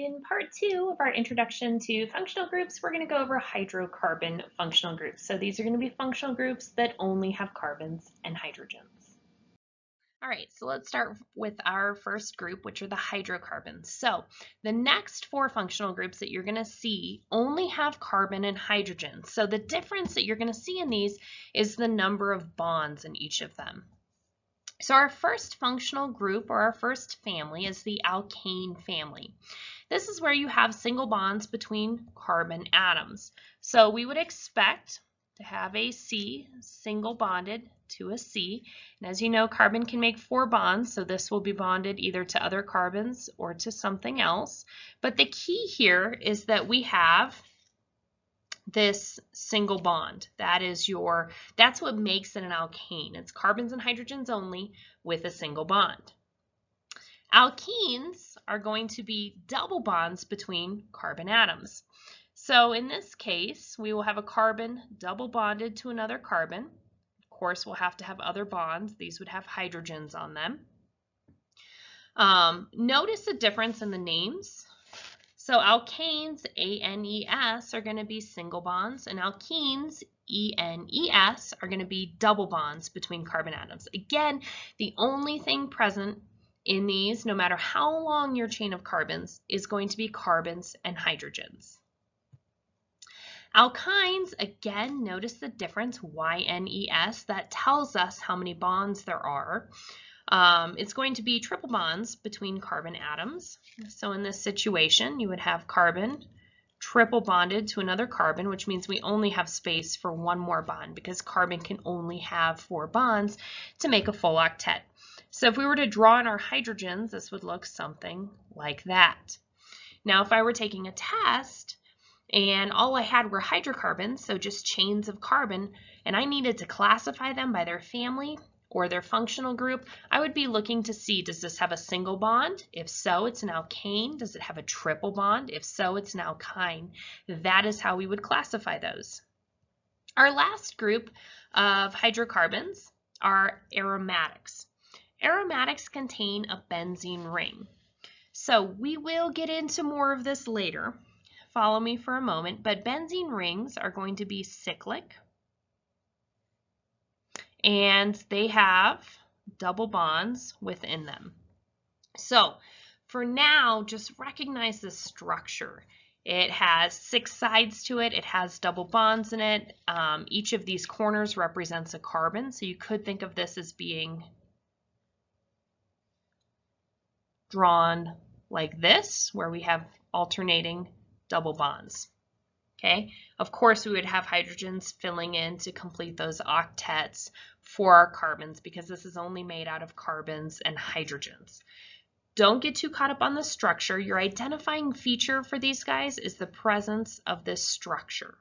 In part 2 of our introduction to functional groups, we're going to go over hydrocarbon functional groups. So these are going to be functional groups that only have carbons and hydrogens. All right, so let's start with our first group, which are the hydrocarbons. So the next 4 functional groups that you're going to see only have carbon and hydrogen. So the difference that you're going to see in these is the number of bonds in each of them. So our first functional group, or our first family, is the alkane family. This is where you have single bonds between carbon atoms. So we would expect to have a C single bonded to a C. And as you know, carbon can make 4 bonds, so this will be bonded either to other carbons or to something else. But the key here is that we have this single bond. That's what makes it an alkane. It's carbons and hydrogens only with a single bond. Alkenes are going to be double bonds between carbon atoms. So in this case, we will have a carbon double bonded to another carbon. Of course, we'll have to have other bonds. These would have hydrogens on them. Notice the difference in the names. So alkanes, A-N-E-S, are going to be single bonds, and alkenes, E-N-E-S, are going to be double bonds between carbon atoms. Again, the only thing present in these, no matter how long your chain of carbons, is going to be carbons and hydrogens. Alkynes, again, notice the difference, Y-N-E-S, that tells us how many bonds there are. It's going to be triple bonds between carbon atoms. So in this situation, you would have carbon triple bonded to another carbon, which means we only have space for one more bond because carbon can only have 4 bonds to make a full octet. So if we were to draw in our hydrogens, this would look something like that. Now, if I were taking a test and all I had were hydrocarbons, so just chains of carbon, and I needed to classify them by their family or their functional group, I would be looking to see, does this have a single bond? If so, it's an alkane. Does it have a triple bond? If so, it's an alkyne. That is how we would classify those. Our last group of hydrocarbons are aromatics. Aromatics contain a benzene ring. So we will get into more of this later. Follow me for a moment, but benzene rings are going to be cyclic, and they have double bonds within them. So for now, just recognize this structure. It has 6 sides to it. It has double bonds in it. Each of these corners represents a carbon, so you could think of this as being drawn like this, where we have alternating double bonds. Okay, of course we would have hydrogens filling in to complete those octets for our carbons because this is only made out of carbons and hydrogens. Don't get too caught up on the structure. Your identifying feature for these guys is the presence of this structure.